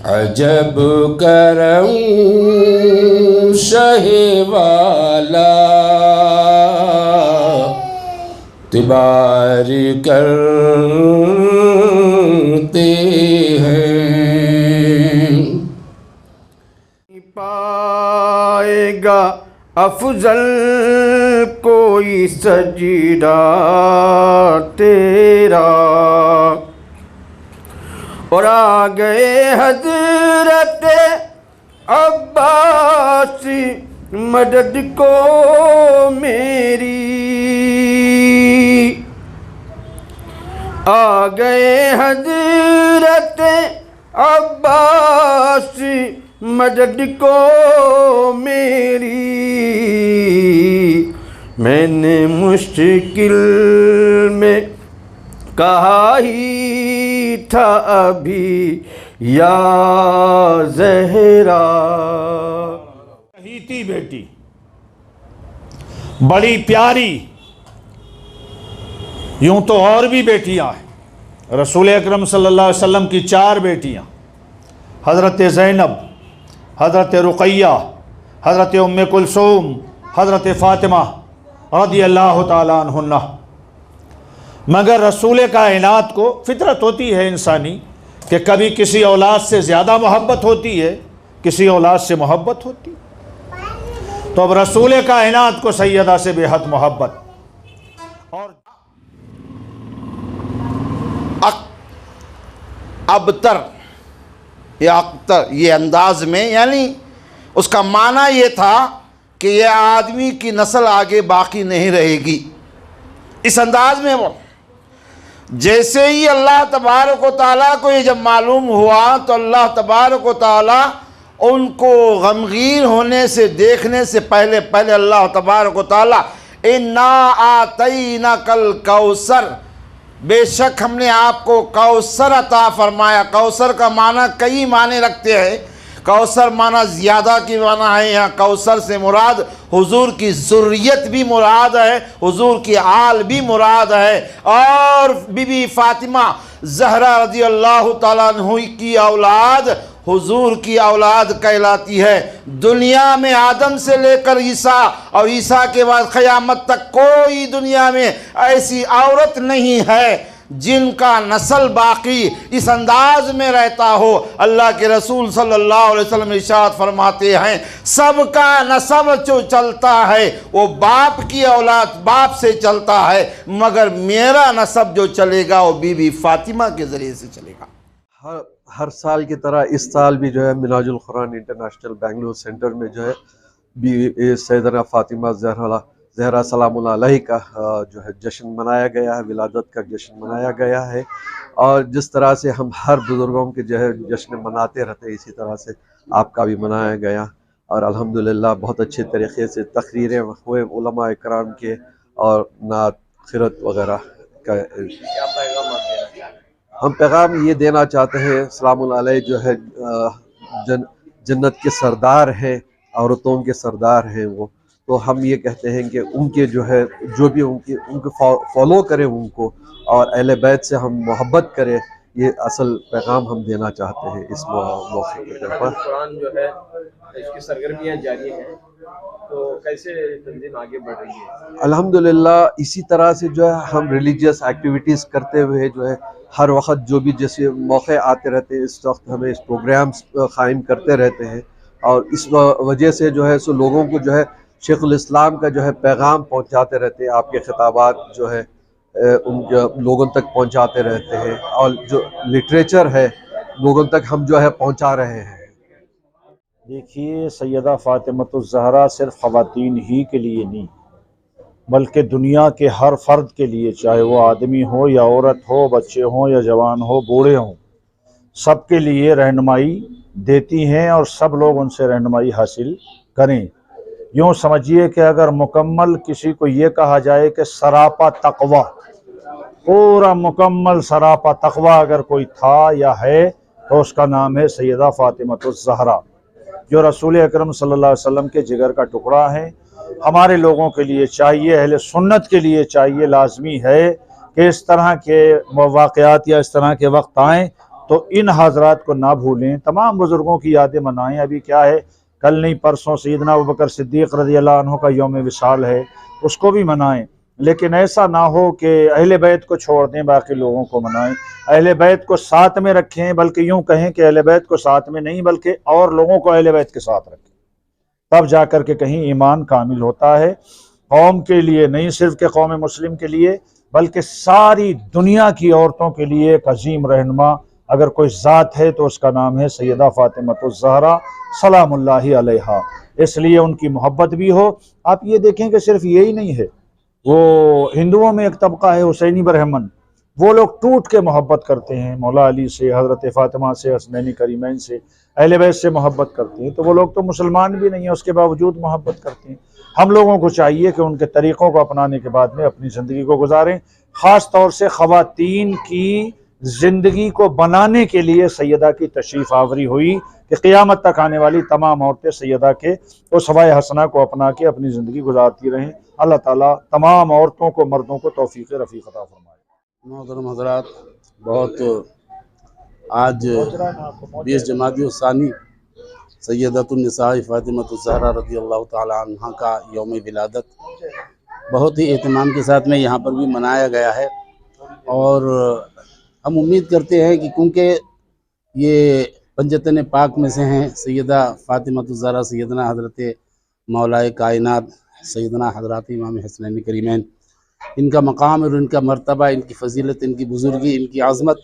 عجب کرم شہ والا اعتبار کرتے ہیں۔ پائے گا افضل کوئی سجدہ تیرا، اور آ گئے حضرت عباس مدد کو میری، آ گئے حضرت عباس مدد کو میری، میں نے مشکل میں کہا ہی تھا ابھی یا زہرا۔ کہیتی بیٹی بڑی پیاری، یوں تو اور بھی بیٹیاں ہیں، رسول اکرم صلی اللہ علیہ وسلم کی 4 بیٹیاں، حضرت زینب، حضرت رقیہ، حضرت ام کلثوم، حضرت فاطمہ رضی اللہ تعالیٰ عنہن۔ مگر رسول کائنات کو فطرت ہوتی ہے انسانی کہ کبھی کسی اولاد سے زیادہ محبت ہوتی ہے، کسی اولاد سے محبت ہوتی، تو اب رسول کائنات کو سیدہ سے بے حد محبت۔ اور ابتر یا اکتر یہ انداز میں، یعنی اس کا معنی یہ تھا کہ یہ آدمی کی نسل آگے باقی نہیں رہے گی، اس انداز میں وہ جیسے ہی اللہ تبارک و تعالیٰ کو یہ جب معلوم ہوا تو اللہ تبارک و تعالیٰ ان کو غمگین ہونے سے دیکھنے سے پہلے اللہ تبارک و تعالیٰ اِنَّا آتَيْنَكَ الْكَوْثَرَ، بے شک ہم نے آپ کو کوثر عطا فرمایا۔ کوثر کا معنی کئی معنی رکھتے ہیں، کوثر معنی زیادہ کی معنی ہے، یہاں کوثر سے مراد حضور کی ذریت بھی مراد ہے، حضور کی آل بھی مراد ہے، اور بی بی فاطمہ زہرا رضی اللہ تعالیٰ عنہ کی اولاد حضور کی اولاد کہلاتی ہے۔ دنیا میں آدم سے لے کر عیسیٰ اور عیسیٰ کے بعد قیامت تک کوئی دنیا میں ایسی عورت نہیں ہے جن کا نسل باقی اس انداز میں رہتا ہو۔ اللہ کے رسول صلی اللہ علیہ وسلم ارشاد فرماتے ہیں سب کا نسب جو چلتا ہے وہ باپ کی اولاد باپ سے چلتا ہے، مگر میرا نسب جو چلے گا وہ بی بی فاطمہ کے ذریعے سے چلے گا۔ ہر سال کی طرح اس سال بھی جو ہے مناج القرآن انٹرنیشنل بنگلور سینٹر میں جو ہے سیدنا فاطمہ زہرا سلام اللہ علیہ کا جو ہے جشن منایا گیا ہے، ولادت کا جشن منایا گیا ہے، اور جس طرح سے ہم ہر بزرگوں کے جو ہے جشن مناتے رہتے ہیں اسی طرح سے آپ کا بھی منایا گیا، اور الحمدللہ بہت اچھے طریقے سے تقریریں ہوئے علماء اکرام کے اور نعت خیرت وغیرہ کا۔ ہم پیغام یہ دینا چاہتے ہیں، سلام اللہ علیہ جو ہے جنت کے سردار ہیں، عورتوں کے سردار ہیں وہ، تو ہم یہ کہتے ہیں کہ ان کے جو ہے جو بھی ان کو فالو کریں ان کو، اور اہل بیت سے ہم محبت کریں، یہ اصل پیغام ہم دینا چاہتے ہیں اس موقع پر۔ قرآن جو ہے اس کی سرگرمیاں جاری ہیں، تو کیسے تنظیم آگے بڑھ رہی ہے؟ الحمدللہ اسی طرح سے جو ہے ہم ریلیجیس ایکٹیویٹیز کرتے ہوئے جو ہے ہر وقت جو بھی جیسے موقع آتے رہتے ہیں، اس وقت ہمیں اس پروگرامز قائم کرتے رہتے ہیں، اور اس وجہ سے جو ہے سو لوگوں کو جو ہے شیخ الاسلام کا جو ہے پیغام پہنچاتے رہتے ہیں، آپ کے خطابات جو ہے ان لوگوں تک پہنچاتے رہتے ہیں، اور جو لٹریچر ہے لوگوں تک ہم جو ہے پہنچا رہے ہیں۔ دیکھیے سیدہ فاطمۃ الزہرا صرف خواتین ہی کے لیے نہیں بلکہ دنیا کے ہر فرد کے لیے، چاہے وہ آدمی ہو یا عورت ہو، بچے ہوں یا جوان ہو، بوڑھے ہوں، سب کے لیے رہنمائی دیتی ہیں، اور سب لوگ ان سے رہنمائی حاصل کریں۔ یوں سمجھیے کہ اگر مکمل کسی کو یہ کہا جائے کہ سراپا تقوی، پورا مکمل سراپا تقوی اگر کوئی تھا یا ہے تو اس کا نام ہے سیدہ فاطمۃ الزہرا، جو رسول اکرم صلی اللہ علیہ وسلم کے جگر کا ٹکڑا ہے۔ ہمارے لوگوں کے لیے چاہیے، اہل سنت کے لیے چاہیے، لازمی ہے کہ اس طرح کے واقعات یا اس طرح کے وقت آئیں تو ان حضرات کو نہ بھولیں، تمام بزرگوں کی یادیں منائیں۔ ابھی کیا ہے، کل نہیں پرسوں سیدنا ابوبکر صدیق رضی اللہ عنہ کا یوم وصال ہے، اس کو بھی منائیں، لیکن ایسا نہ ہو کہ اہل بیت کو چھوڑ دیں، باقی لوگوں کو منائیں، اہل بیت کو ساتھ میں رکھیں، بلکہ یوں کہیں کہ اہل بیت کو ساتھ میں نہیں بلکہ اور لوگوں کو اہل بیت کے ساتھ رکھیں، تب جا کر کے کہیں ایمان کامل ہوتا ہے۔ قوم کے لیے نہیں صرف کہ قوم مسلم کے لیے، بلکہ ساری دنیا کی عورتوں کے لیے ایک عظیم رہنما اگر کوئی ذات ہے تو اس کا نام ہے سیدہ فاطمۃ الزہرا سلام اللہ علیہا۔ اس لیے ان کی محبت بھی ہو۔ آپ یہ دیکھیں کہ صرف یہی نہیں ہے، وہ ہندوؤں میں ایک طبقہ ہے حسینی برہمن، وہ لوگ ٹوٹ کے محبت کرتے ہیں مولا علی سے، حضرت فاطمہ سے، حسنین کریمین سے، اہل بیت سے محبت کرتے ہیں، تو وہ لوگ تو مسلمان بھی نہیں ہیں، اس کے باوجود محبت کرتے ہیں۔ ہم لوگوں کو چاہیے کہ ان کے طریقوں کو اپنانے کے بعد میں اپنی زندگی کو گزاریں، خاص طور سے خواتین کی زندگی کو بنانے کے لیے سیدہ کی تشریف آوری ہوئی کہ قیامت تک آنے والی تمام عورتیں سیدہ کے اسوہ حسنہ کو اپنا کے اپنی زندگی گزارتی رہیں۔ اللہ تعالیٰ تمام عورتوں کو، مردوں کو توفیق رفیق عطا فرمائے۔ محترم حضرات، بہت آج 20 جمادی الثانی سیدۃ النساء فاطمۃ الزہرا رضی اللہ تعالی عنہ کا یوم ولادت بہت ہی اہتمام کے ساتھ میں یہاں پر بھی منایا گیا ہے، اور ہم امید کرتے ہیں کہ کیونکہ یہ پنجتن پاک میں سے ہیں، سیدہ فاطمۃ الزہرا سیدنا حضرت مولائے کائنات سیدنا حضرات امام حسنین کریمین، ان کا مقام اور ان کا مرتبہ، ان کی فضیلت، ان کی بزرگی، ان کی عظمت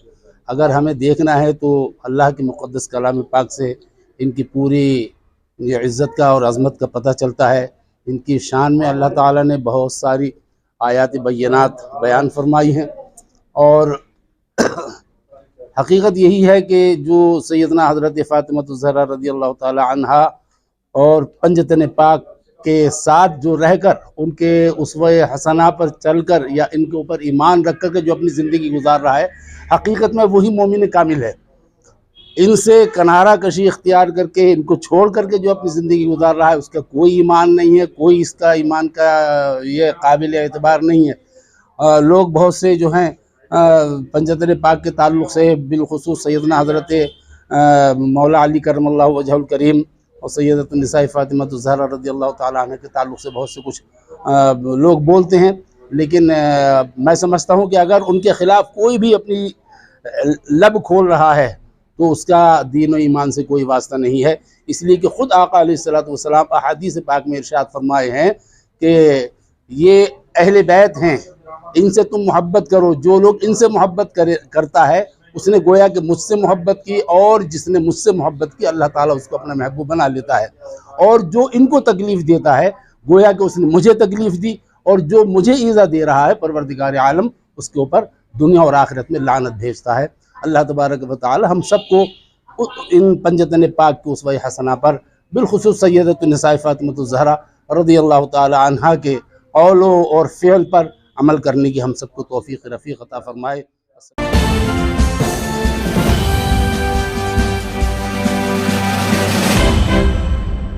اگر ہمیں دیکھنا ہے تو اللہ کے مقدس کلام پاک سے ان کی پوری یہ عزت کا اور عظمت کا پتہ چلتا ہے۔ ان کی شان میں اللہ تعالیٰ نے بہت ساری آیات بینات بیان فرمائی ہیں، اور حقیقت یہی ہے کہ جو سیدنا حضرت فاطمۃ الزہرا رضی اللہ تعالی عنہا اور پنجتن پاک کے ساتھ جو رہ کر، ان کے اسوہ حسنہ پر چل کر یا ان کے اوپر ایمان رکھ کر کے جو اپنی زندگی گزار رہا ہے، حقیقت میں وہی مومن کامل ہے۔ ان سے کنارہ کشی اختیار کر کے، ان کو چھوڑ کر کے جو اپنی زندگی گزار رہا ہے، اس کا کوئی ایمان نہیں ہے، کوئی اس کا ایمان کا یہ قابل اعتبار نہیں ہے۔ لوگ بہت سے جو ہیں پنجتن پاک کے تعلق سے، بالخصوص سیدنا حضرت مولا علی کرم اللہ وجہ الکریم اور سیدۃ النساء فاطمۃ الزہرا رضی اللہ تعالیٰ عنہ کے تعلق سے بہت سے کچھ لوگ بولتے ہیں، لیکن میں سمجھتا ہوں کہ اگر ان کے خلاف کوئی بھی اپنی لب کھول رہا ہے تو اس کا دین و ایمان سے کوئی واسطہ نہیں ہے، اس لیے کہ خود آقا علیہ الصلوۃ والسلام احادیث پاک میں ارشاد فرمائے ہیں کہ یہ اہل بیت ہیں، ان سے تم محبت کرو۔ جو لوگ ان سے محبت کرتا ہے، اس نے گویا کہ مجھ سے محبت کی، اور جس نے مجھ سے محبت کی اللہ تعالیٰ اس کو اپنا محبوب بنا لیتا ہے، اور جو ان کو تکلیف دیتا ہے گویا کہ اس نے مجھے تکلیف دی، اور جو مجھے ایذا دے رہا ہے پروردگار عالم اس کے اوپر دنیا اور آخرت میں لعنت بھیجتا ہے۔ اللہ تبارک و تعالی ہم سب کو ان پنجتن پاک کے اسوہ حسنہ پر، بالخصوص سیدۃ النساء فاطمۃ الزہرا رضی اللہ تعالی عنہا کے قول اور فعل پر عمل کرنے کی ہم سب کو توفیق رفیق عطا فرمائے۔